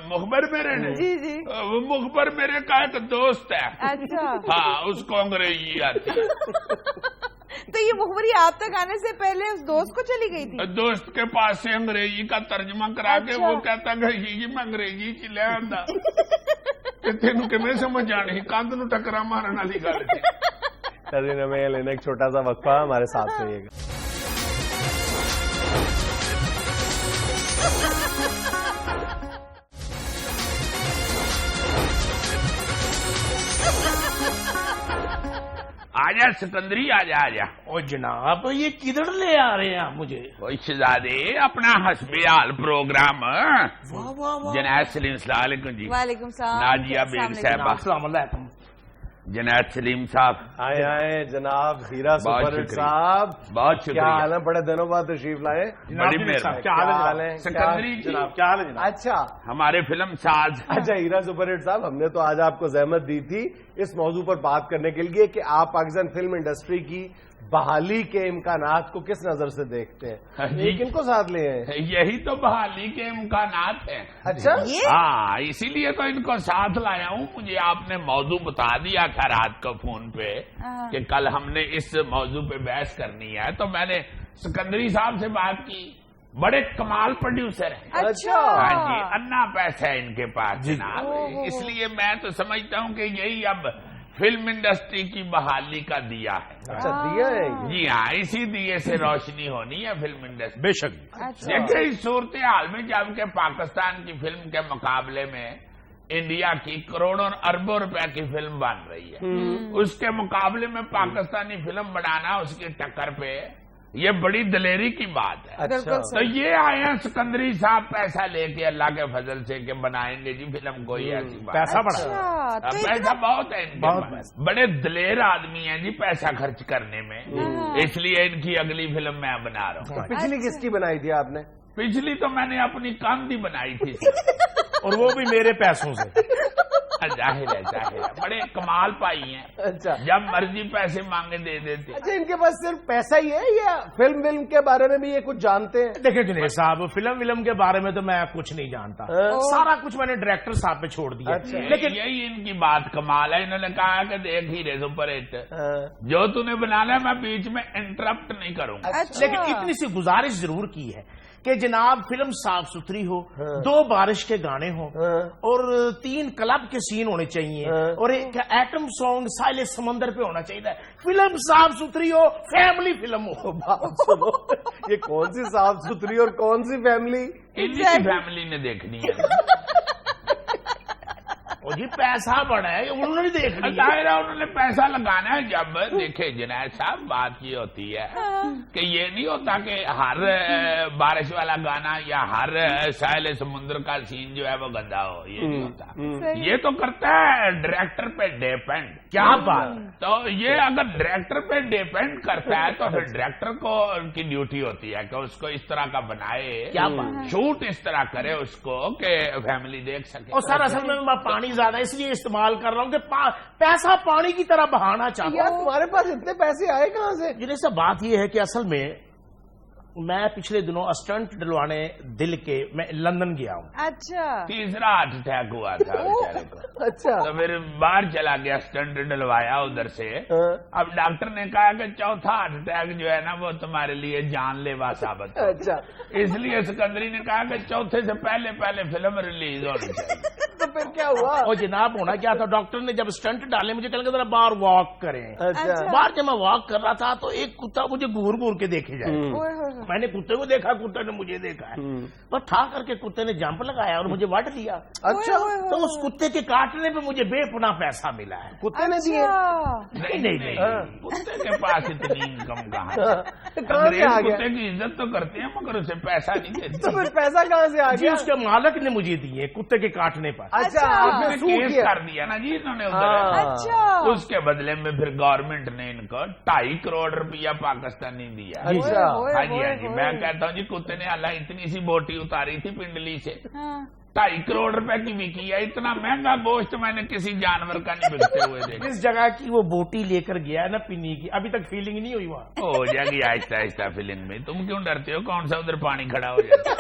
मुखबर मेरे ने? जी जी। वो मुखबर मेरे का एक दोस्त है। अच्छा। हाँ, उसको अंग्रेजी आती है। तो ये मुखबरी आप तक आने से पहले उस दोस्त को चली गई थी? दोस्त के पास से अंग्रेजी का तर्जमा करा के वो कहता कि मैं अंग्रेजी च ले आंदा तेन किवें समझ आनी, कंध नूं टकरा मारन वाली गल थी। हमें लेना एक छोटा सा वक्फा, हमारे साथ रहिएगा। आजा सिकंदरी, आजा आजा। ओ जनाब ये किधर ले आ रहे हैं आप मुझे? वही शहजादे अपना हस्बे हाल प्रोग्राम वाह वाह वाह। जनाब सलीम सलाम अलैकुम जी। वालेकुम सलाम। नाजिया बेग साहबा। अस्सलाम वालेकुम। जनाब सलीम साहब। आए आए जनाब हीरा सुपरहिट साहब, बहुत शुक्रिया। क्या हाल है? बड़े दिनों बाद तशरीफ लाए। बड़ी मेहरबानी। क्या हाल है सिकंदरी जनाब? क्या हाल है जनाब? अच्छा, हमारे फिल्म साज। अच्छा हीरा सुपरहिट साहब, हमने तो आज आपको जहमत दी थी इस मौजू पर बात करने के लिए कि आप पाकिस्तान फिल्म इंडस्ट्री की बहाली के इम्कानात को किस नजर से देखते हैं। लेकिन को साथ ले हैं? यही तो बहाली के इम्कानात है। अच्छा, हाँ, इसीलिए तो इनको साथ लाया हूँ। मुझे आपने मौजू बता दिया था रात को फोन पे कि कल हमने इस मौजू पे बहस करनी है, तो मैंने सिकंदरी साहब से बात की। बड़े कमाल प्रोड्यूसर हैं। अच्छा। हाँ जी, अन्ना पैसा है इनके पास जनाब। इसलिए मैं तो समझता हूँ कि यही अब फिल्म इंडस्ट्री की बहाली का दिया है। अच्छा, दिया है ये? जी हाँ, इसी दिए से रोशनी होनी है फिल्म इंडस्ट्री। बेशक। अच्छा। देखिए इस सूरत हाल में जबकि पाकिस्तान की फिल्म के मुकाबले में इंडिया की करोड़ों अरबों रुपए की फिल्म बन रही है, उसके मुकाबले में पाकिस्तानी फिल्म बनाना उसकी टक्कर पे, ये बड़ी दलेरी की बात है। बिल्कुल तो ये आए हैं सिकंदरी साहब पैसा लेके अल्लाह के फजल से कि बनाएंगे जी फिल्म, कोई ऐसी बात। पैसा बड़ा अच्छा, तो पैसा बहुत है इनके बहुत पास। बड़े दलेर आदमी हैं जी पैसा खर्च करने में, इसलिए इनकी अगली फिल्म मैं बना रहा हूँ। पिछली किसकी बनाई थी आपने? पिछली तो मैंने अपनी कांदी बनाई थी और वो भी मेरे पैसों से। जाहिर है बड़े कमाल पाई हैं। अच्छा, जब मर्जी पैसे मांगे दे देते। अच्छा, इनके पास सिर्फ पैसा ही है या फिल्म के बारे में भी ये कुछ जानते हैं? देखिए जुनेद साहब, फिल्म के बारे में तो मैं कुछ नहीं जानता, सारा कुछ मैंने डायरेक्टर साहब पे छोड़ दिया। अच्छा। लेकिन यही इनकी बात कमाल है, इन्होंने कहा कि देख हीरे सुपर हिट, जो तूने बनाना है मैं बीच में इंटरप्ट नहीं करूंगा। अच्छा। लेकिन इतनी सी गुजारिश जरूर की है कि जनाब फिल्म साफ सुथरी हो, 2 बारिश के गाने हो, और 3 क्लब के सीन होने चाहिए, और एक एटम सॉन्ग साहिल समंदर पे होना चाहिए। फिल्म साफ सुथरी हो, फैमिली फिल्म हो। बात सुनो, ये कौन सी साफ सुथरी और कौन सी फैमिली? इनकी फैमिली ने देखनी है। और जी पैसा बड़ा है, उन्होंने देखनी है। जाहिर है उन्होंने पैसा लगाना है। जब देखे जुनैद साहब, बात ये होती है कि ये नहीं होता कि हर बारिश वाला गाना या हर साहिल समुद्र का सीन जो है वो गंदा हो, ये नहीं होता। ये तो करता है डायरेक्टर पे डिपेंड। क्या बात। तो ये अगर डायरेक्टर पे डिपेंड करता है तो फिर डायरेक्टर को की ड्यूटी होती है कि उसको इस तरह का बनाए, क्या बात। शूट इस तरह करे उसको कि फैमिली देख सके। और सर असल में मैं पानी ज्यादा इसलिए इस्तेमाल कर रहा हूँ कि पैसा पानी की तरह बहाना चाहता यार हूँ। तुम्हारे पास इतने पैसे आए कहाँ से? जिन्हें सब बात यह है कि असल में मैं पिछले दिनों स्टंट डलवाने दिल के मैं लंदन गया हूँ। अच्छा। तीसरा हार्ट अटैक हुआ था बेचारे को। अच्छा, तो फिर बाहर चला गया, स्टंट डलवाया उधर से। अब डॉक्टर ने कहा कि चौथा हार्ट अटैक जो है ना वो तुम्हारे लिए जानलेवा साबित है। अच्छा, इसलिए सिकंदरी ने कहा कि चौथे से पहले फिल्म रिलीज होनी चाहिए। तो फिर क्या हुआ? और जनाब होना क्या था, डॉक्टर ने जब स्टंट डाले मुझे कहने लगा जरा बाहर वॉक करें। अच्छा, बाहर जब मैं वॉक कर रहा था तो एक कुत्ता मुझे घूर घूर के देखे जाए। मैंने कुत्ते को देखा, कुत्ते ने मुझे देखा है, पर ठा करके कुत्ते ने जंप लगाया और मुझे वट लिया। अच्छा, तो उस कुत्ते के काटने पे मुझे बेपनाह पैसा मिला है। कुत्ते ने दिए? नहीं, कुत्ते के पास इतनी इनकम कहाँ है? कहाँ से आ गया? कुत्ते की इज्जत तो करते हैं मगर उसे पैसा नहीं देते। तो फिर पैसा कहाँ से आ जी गया? उसके मालिक ने मुझे दिए कुत्ते के काटने पर। अच्छा, आपने आपने सू केस किया? कर दिया ना जी इन्होंने उधर। अच्छा। उसके बदले में फिर गवर्नमेंट ने इनको 2.5 करोड़ रुपया पाकिस्तानी दिया। अच्छा, हाँ जी, मैं कहता हूँ जी कुत्ते ने अल्लाह इतनी सी बोटी उतारी थी पिंडली से, 2.5 करोड़ रुपए की बिकी है। इतना महंगा गोश्त मैंने किसी जानवर का नहीं बिकते हुए देखा। जिस जगह की वो बोटी लेकर गया है ना पिन्नी की, अभी तक फीलिंग नहीं हुई वहाँ। हो जाएगी आहिस्ता आहिस्ता फीलिंग में। तुम क्यों डरते हो? कौन सा उधर पानी खड़ा हो जाता है?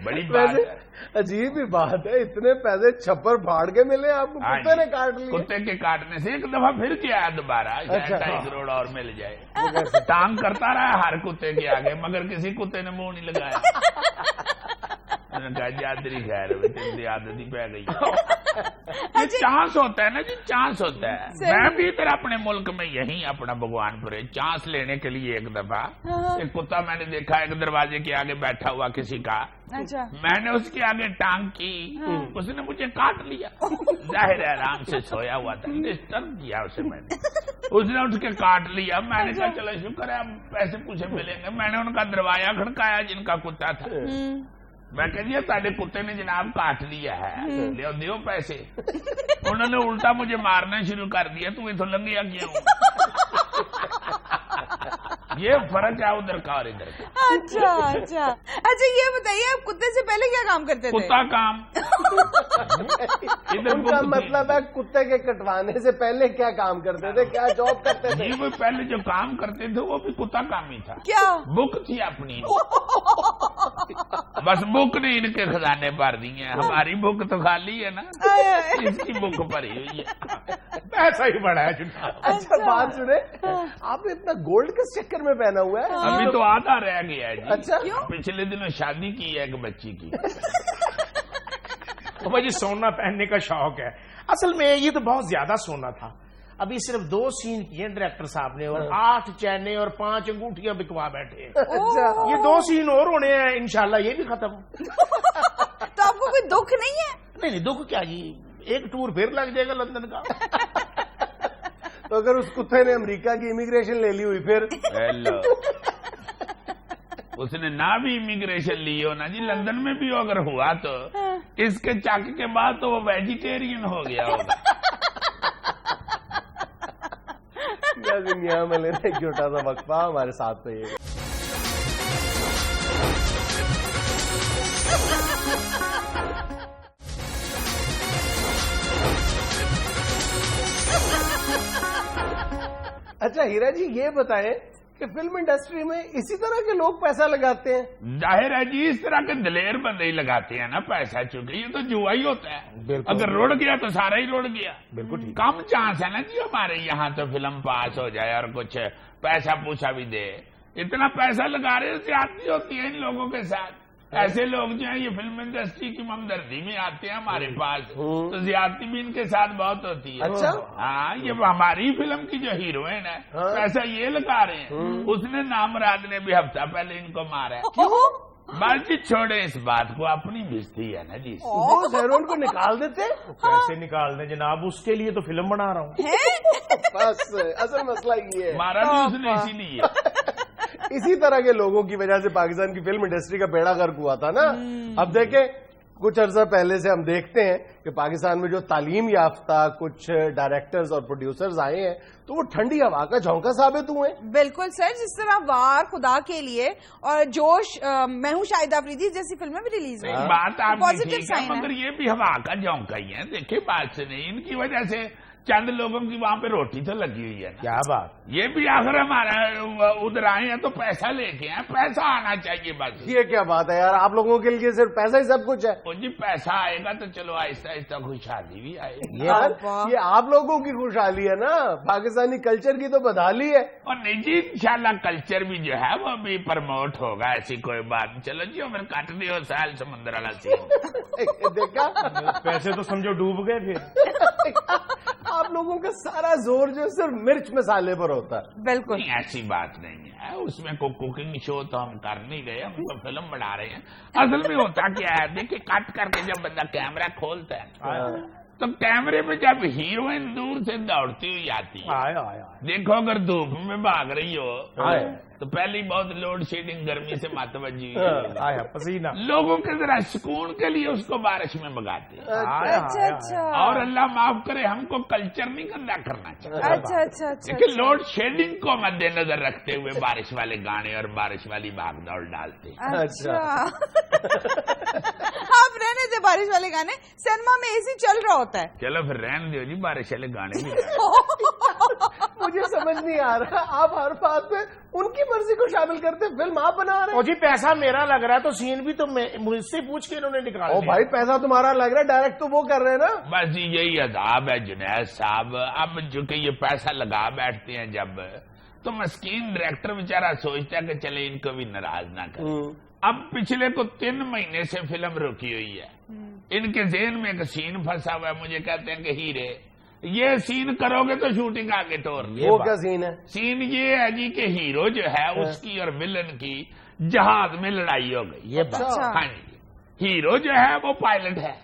बड़ी बात वैसे है। अजीब ही बात है, इतने पैसे छप्पर फाड़ के मिले आपको, हाँ कुत्ते जी, ने काट लिए? कुत्ते के काटने से एक दफा फिर किया दोबारा, अच्छा। 2.5 करोड़ और मिल जाए। टांग करता रहा हर कुत्ते के आगे मगर किसी कुत्ते ने मुंह नहीं लगाया। जादरी खैर तेरी आदत ही पै गई। ये चांस होता है ना जी, चांस होता है। मैं भी इधर अपने मुल्क में यही अपना भगवानपुर है चांस लेने के लिए एक दफा एक कुत्ता मैंने देखा एक दरवाजे के आगे बैठा हुआ किसी का। अच्छा। मैंने उसके आगे टांग की, उसने मुझे काट लिया। जाहिर है आराम से सोया हुआ था, डिस्टर्ब किया उसे मैंने, उसने उठ के काट लिया। मैंने कहा चलो शुक्र है अब पैसे पूछे मिलेंगे। मैंने उनका दरवाजा खड़काया जिनका कुत्ता था। मैं कह दिया ताड़े कुत्ते ने जनाब काट लिया है, ले दियो पैसे। उन्होंने उल्टा मुझे मारना शुरू कर दिया, तू इधर लंघ गया क्यों? ये फर्क है उधर का और इधर का। अच्छा अच्छा अच्छा, ये बताइए आप कुत्ते से पहले क्या काम करते थे? कुत्ता काम। इधर उनका मतलब है कुत्ते के कटवाने से पहले क्या काम करते थे, क्या जॉब करते थे? जी वो पहले जो काम करते थे वो भी कुत्ता काम ही था। क्या? बुक थी अपनी, बस बुक ने इनके खजाने भर दी है। हमारी बुक तो खाली है ना, इसकी बुक भरी हुई है। ऐसा ही बड़ा है जुनाब। अच्छा बात सुने, आपने इतना गोल्ड किस चक्कर में पहना हुआ है? अभी तो आधा रह गया है जी। अच्छा, पिछले दिनों शादी की है एक बच्ची की। तो भाई सोना पहनने का शौक है। اصل میں یہ تو بہت زیادہ سونا تھا. ابھی صرف 2 سین کیے ڈائریکٹر صاحب نے اور 8 چینیں اور 5 انگوٹھیاں بکوا بیٹھے. یہ 2 سین اور ہونے ہیں, انشاءاللہ یہ بھی ختم. تو آپ کو کوئی دکھ نہیں ہے؟ نہیں دکھ کیا جی, ایک ٹور پھر لگ جائے گا لندن کا. تو اگر اس کتے نے امریکہ کی امیگریشن لے لی ہوئی پھر اس نے نہ بھی امیگریشن لی ہو نا جی, لندن میں بھی اگر ہوا تو اس کے چک کے بعد تو وہ ویجیٹیرین ہو گیا ہوگا. یہاں میں لینا ایک چھوٹا سا وقفہ, ہمارے ساتھ رہیے گا. اچھا ہیرا جی یہ بتائیں کہ فلم انڈسٹری میں اسی طرح کے لوگ پیسہ لگاتے ہیں؟ ظاہر ہے جی, اس طرح کے دلیر بندے ہی لگاتے ہیں نا پیسہ, چونکہ یہ تو جوا ہی ہوتا ہے. اگر رڑ گیا تو سارا ہی رڑ گیا. بالکل کم چانس ہے نا جی ہمارے یہاں تو فلم پاس ہو جائے اور کچھ پیسہ پوچھا بھی دے. اتنا پیسہ لگا رہے زیادتی ہوتی ہے ان لوگوں کے ساتھ. ایسے لوگ جو ہیں یہ فلم انڈسٹری کی ہمدردی میں آتے ہیں ہمارے پاس, تو زیادتی بھی ان کے ساتھ بہت ہوتی ہے. اچھا ہاں, یہ ہماری فلم کی جو ہیروئن ہے پیسہ یہ لگا رہے ہیں, اس نے نامراد نے بھی ہفتہ پہلے ان کو مارا ہے. بس جی چھوڑے اس بات کو, اپنی بھیجتی ہے نا جی. وہ ہیروئن کو نکال دیتے. کیسے نکال دیں جناب, اس کے لیے تو فلم بنا رہا ہوں. بس اصل مسئلہ یہ ہے, مارا بھی اس نے اسی لیے. اسی طرح کے لوگوں کی وجہ سے پاکستان کی فلم انڈسٹری کا بیڑا غرق ہوا تھا نا. اب دیکھیں کچھ عرصہ پہلے سے ہم دیکھتے ہیں کہ پاکستان میں جو تعلیم یافتہ کچھ ڈائریکٹرز اور پروڈیوسرز آئے ہیں تو وہ ٹھنڈی ہوا کا جھونکا ثابت ہوئے. بالکل سر, جس طرح وار, خدا کے لیے اور جوش, میں ہوں شاہد آفریدی جیسی فلمیں بھی ریلیز ہوئی. بات آپ کی ٹھیک ہے, مگر یہ بھی ہوا کا جھونکا ہی ہے. دیکھیں بات سے نہیں, ان کی وجہ سے چند لوگوں کی وہاں پہ روٹی تو لگی ہوئی ہے. کیا بات, یہ بھی آخر ہمارا ادھر آئے ہیں تو پیسہ لے کے آئے, پیسہ آنا چاہیے بس. یہ کیا بات ہے یار, آپ لوگوں کے لیے صرف پیسہ ہی سب کچھ ہے. وہ جی پیسہ آئے گا تو چلو آہستہ آہستہ خوشحالی بھی آئے گی. یہ آپ لوگوں کی خوشحالی ہے نا, پاکستانی کلچر کی تو بدحالی ہے. اور نہیں جی, انشاءاللہ کلچر بھی جو ہے وہ بھی پرموٹ ہوگا, ایسی کوئی بات نہیں. چلو جی پھر کاٹ دیو سال سمندر والا سین. دیکھا, پیسے تو سمجھو ڈوب گئے پھر. آپ لوگوں کا سارا زور جو صرف مرچ مسالے پر ہوتا ہے. بالکل ایسی بات نہیں ہے, اس میں کوئی کوکنگ شو تو ہم کر نہیں رہے, ہم تو فلم بنا رہے ہیں. اصل میں ہوتا کیا ہے, دیکھیں کٹ کر کے جب بندہ کیمرہ کھولتا ہے تو کیمرے میں جب ہیروئن دور سے دوڑتی ہوئی آتی ہے, دیکھو اگر دھوپ میں بھاگ رہی ہو تو پہلے بہت لوڈ شیڈنگ گرمی سے متوجہ پسینہ, لوگوں کے ذرا سکون کے لیے اس کو بارش میں بگاتے ہیں. اچھا اچھا, اور اللہ معاف کرے ہم کو کلچر نہیں گندا کرنا چاہیے. اچھا اچھا اچھا, لیکن لوڈ شیڈنگ کو مد نظر رکھتے ہوئے بارش والے گانے اور بارش والی بھاگ دوڑ ڈالتے ہیں. اچھا آپ رہنے دے بارش والے گانے, سینما میں اے سی چل رہا ہوتا ہے. چلو پھر رہنے دیو جی, بارش والے گانے بھی. مجھے سمجھ نہیں آ رہا, آپ ہر بات میں ان کی مرضی کو شامل کرتے, فلم آپ بنا رہے ہیں. جی پیسا میرا لگ رہا ہے تو سین بھی تو مجھ سے پوچھ کے انہوں نے نکالا. بھائی پیسہ تمہارا لگ رہا ہے, ڈائریکٹ تو وہ کر رہے ہیں نا. بس جی یہی عذاب ہے جنید صاحب. اب جو کہ یہ پیسہ لگا بیٹھتے ہیں جب, تو مسکین ڈائریکٹر بیچارہ سوچتا ہے کہ چلے ان کو بھی ناراض نہ کریں. اب پچھلے کو 3 مہینے سے فلم رکی ہوئی ہے, ان کے ذہن میں ایک سین پھنسا ہوا ہے. مجھے کہتے ہیں کہ ہیرے یہ سین کرو گے تو شوٹنگ آگے توڑ. وہ کیا سین ہے؟ سین یہ ہے جی کہ ہیرو جو ہے اس کی اور ولن کی جہاز میں لڑائی ہو گئی. یہ بات, ہاں جی, ہیرو جو ہے وہ پائلٹ ہے,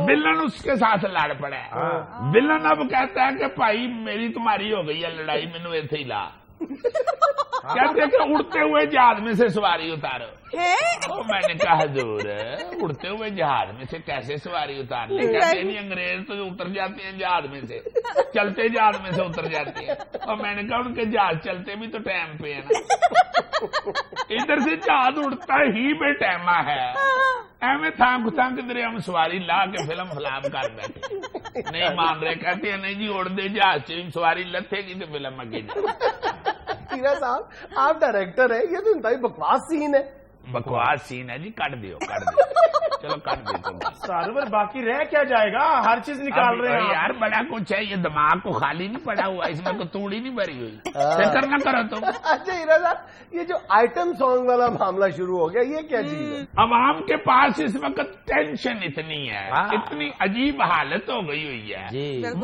ولن اس کے ساتھ لڑ پڑا ہے. ولن اب کہتا ہے کہ بھائی میری تمہاری ہو گئی ہے لڑائی, مینو ایسے ہی لا. کہتے کہ اڑتے ہوئے جہاز میں سے سواری اتارو. میں نے کہا حضور اڑتے ہوئے جہاز میں سے کیسے سواری اتارنے؟ کہتے نہیں انگریز تو اتر جاتے ہیں جہاز میں سے, چلتے جہاز میں سے اتر جاتے ہیں. اور میں نے کہا ان کے جہاز چلتے بھی تو ٹائم پہ ہے نا, ادھر سے جہاز اڑتا ہی بے ٹائم ہے. ایویں تھانک تھانک ادھر ہم سواری لا کے فلم فلام کر بیٹھے. نہیں مان رہے, کہتے ہیں نہیں جی اڑ دے جہاز سے سواری لتھے گی تو فلم اگے. ہیرا صاحب آپ ڈائریکٹر ہیں, یہ تو انتہائی بکواس سین ہے. बकवास सीन है जी, कट दियो चलो कट दियो। सर बाकी रह क्या जाएगा, हर चीज निकाल रहे हैं यार, बड़ा कुछ है, ये दिमाग को खाली नहीं पड़ा हुआ, इसमें तो तूड़ी नहीं भरी हुई, फिक्र ना करो तुम। अच्छा हीरा साहब, ये जो आइटम सॉन्ग वाला मामला शुरू हो गया, ये क्या चीज है? अवाम के पास इस वक्त टेंशन इतनी है, इतनी अजीब हालत हो गई हुई है,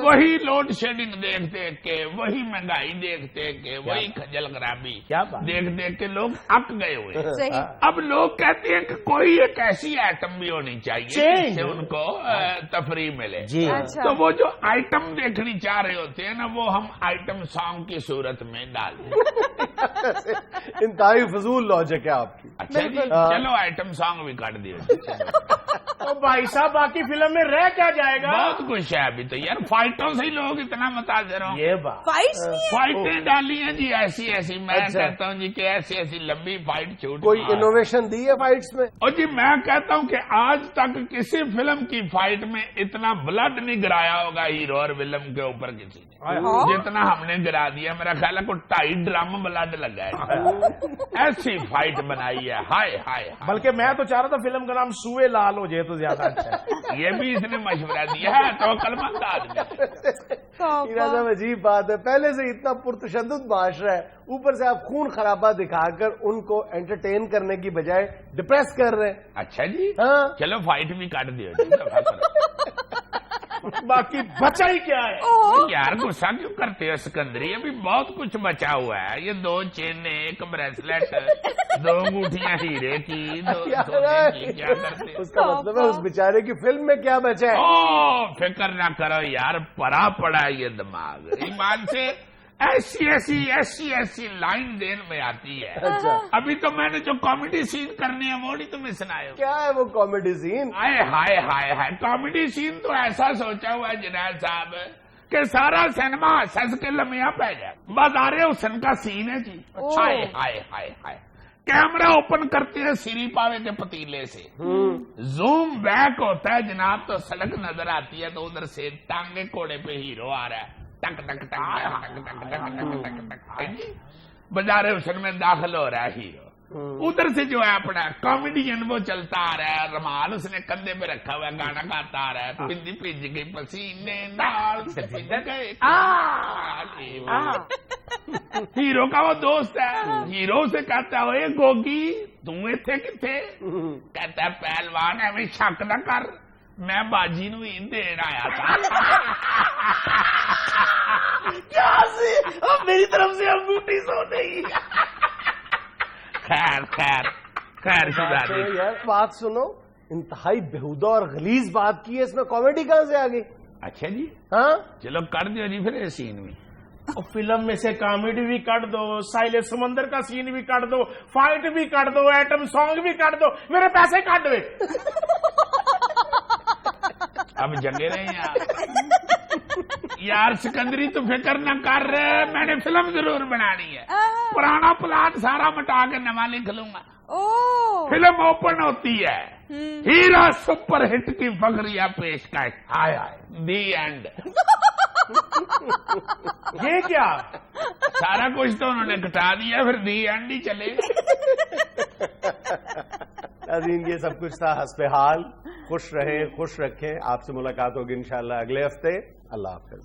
वही लोड शेडिंग देख देख के, वही महंगाई देख देख के, वही खजल खराबी देख देख के लोग अक गए हुए हैं। अब लोग कहते हैं कि कोई एक ऐसी आइटम भी होनी चाहिए जिससे उनको तफरीह मिले। अच्छा। तो वो जो आइटम देखनी चाह रहे होते हैं ना, वो हम आइटम सॉन्ग की सूरत में डाल दें। इंतहाई फजूल लॉजिक है आपकी। अच्छा जी, चलो आइटम सॉन्ग भी काट दिए। तो भाई साहब बाकी फिल्म में रह क्या जाएगा? बहुत कुछ है अभी तो यार, फाइटों से ही लोग इतना मुतासिर हो। ये बात फाइटें डाली हैं जी ऐसी ऐसी, मैं कहता हूँ जी कि ऐसी ऐसी लंबी फाइट छूट। कोई इनोवेशन दी है फाइट्स में? और जी मैं कहता हूँ कि आज तक किसी फिल्म की फाइट में इतना ब्लड नहीं गिराया होगा हीरो और विलन के ऊपर किसी ने, जितना हमने गिरा दिया। मेरा ख्याल है को 2.5 ड्राम ब्लड लगा है, ऐसी फाइट बनाई है, हाय हाय। बल्कि मैं तो चाह रहा था फिल्म का नाम सूए लाल हो जाए तो ज्यादा अच्छा है। ये भी इसने मशवरा दिया है, तो कलमंद आदमी। हीरा साहब अजीब बात है, पहले से इतना पुरतशद्दुद माशरा है, ऊपर से आप खून खराबा दिखाकर उनको एंटरटेन करने की बजाय डिप्रेस कर रहे हैं। अच्छा जी, हाँ। चलो फाइट भी काट दियो। बाकी बचा ही क्या है? यार गुस्सा क्यों करते हो सिकंदरी, अभी बहुत कुछ बचा हुआ है। ये 2 चेन, 1 ब्रेसलेट, 2 अंगूठियां हीरे की, 2 सोने की, क्या करते हो? उसका मतलब है उस बेचारे की फिल्म में क्या बचा है? ओ फिक्र ना करो यार, पड़ा पड़ा ये दिमाग ईमान से। ऐसी लाइन देन में आती है। अच्छा। अभी तो मैंने जो कॉमेडी सीन करनी है वो नहीं तुम्हें सुनाए। क्या है वो कॉमेडी सीन? हाय हाय हाय हाय, कॉमेडी सीन तो ऐसा सोचा हुआ है जनाब साहब कि सारा सिनेमा हंस के लम्हा पै जाए। बाज़ारे हुस्न का सीन है जी। हाय हाय हाय हाय, कैमरा ओपन करते हैं सिरी पावे के पतीले से, जूम बैक होता है जनाब, तो सड़क नजर आती है, तो उधर से टांगे कोड़े पे हीरो आ रहा है, टक टक टक टक टक टक, बाज़ारे हुस्न में दाखिल हो रहा है हीरो। उधर से जो है अपना कॉमेडियन वो चलता आ रहा है, रुमाल उसने कंधे पे रखा हुआ है, गाना गाता आ रहा है, पिंदी पिज गई पसीने नाल से पिज गए। हीरो का वो दोस्त है, हीरो से कहता है ओए गोगी तू इथे किथे? कहता है पहलवान एवं शक न कर, मैं बाजी नू ही देन आया था। क्या सी? अब मेरी तरफ से अंगूठी सो गई। खैर सुधारी। यार बात सुनो, इंतहाई बेहुदा और गलीज बात की है, इसमें कॉमेडी कहाँ से आ गई? अच्छा जी, हाँ चलो कर दो जी फिर सीन में। फिल्म में से कॉमेडी भी काट दो, साइले समंदर का सीन भी काट दो, फाइट भी काट दो, आइटम सॉन्ग भी काट दो, मेरे पैसे काट दो। अब जगे रहे यार सिकंदरी, तो फिक्र न कर, मैंने फिल्म जरूर बनानी है। पुराना प्लाट सारा मिटा के नवा लिख लूंगा। फिल्म ओपन होती है, हीरा सुपर हिट की फखरिया पेशकश, हाय हाय, दी एंड। ये क्या? सारा कुछ तो उन्होंने घटा दिया, फिर दी एंड ही चलेगा। नाज़रीन ये सब कुछ था हस्बे हाल। खुश रहें, खुश रखें। आपसे मुलाकात होगी इंशाल्लाह अगले हफ्ते। अल्लाह हाफ़िज़।